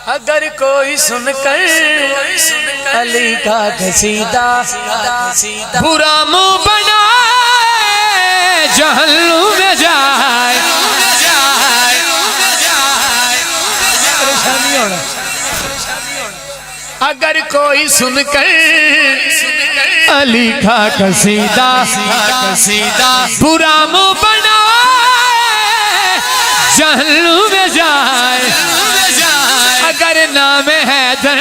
اگر کوئی سن کر علی کا قصیدہ برا منہ بنائے جہنم میں جائے. اگر کوئی سن کر علی کا قصیدہ برا منہ بنائے جہنم میں جائے. اگر نام حیدر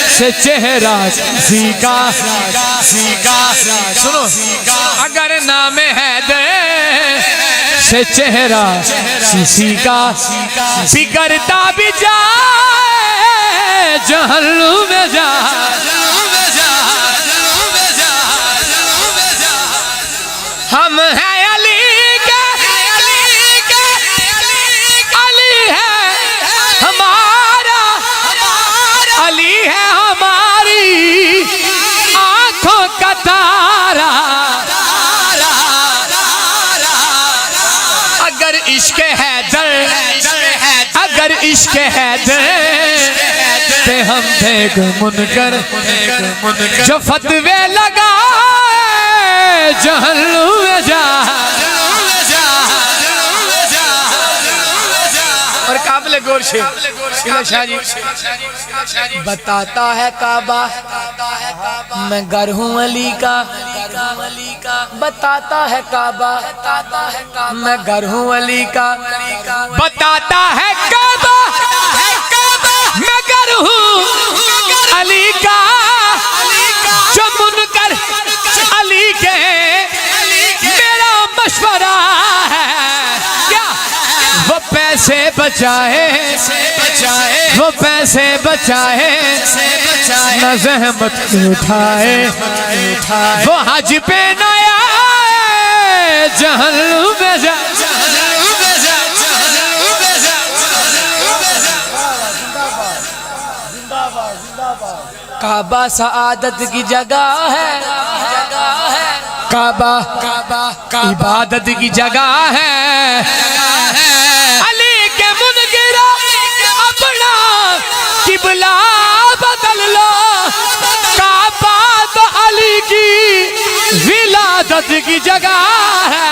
سے چہرہ کسی کا سنو، اگر نام حیدر سے چہرہ کسی کا بگڑتا بھی جائے جہنم میں جائے. ہم ہیں علی کے، علی ہے ہمارا، علی ہے ہماری آنکھوں کا تارا. اگر عشق حیدر، اگر عشق حیدر پہ ہم دیکھ منکر جو فتوے لگائے جہنم میں جائے. اور قابل غور شاہ جی بتاتا ہے کعبہ میں گھر ہوں علی کا، بتاتا ہے کعبہ میں گھر ہوں علی کا، بتاتا ہے کعبہ میں گھر ہوں علی کا. جو منکر علی کے میرا مشورہ ہے کیا وہ پیسے بچائے، وہ پیسے بچائے نہ زحمت اٹھائے، وہ حج پہ نہ آئے جہنم میں جائے. کعبہ سعادت کی جگہ ہے، کعبہ عبادت کی جگہ ہے. علی کے منکرہ اپنا قبلہ بدل لو، کعبہ تو علی کی ولادت کی جگہ ہے.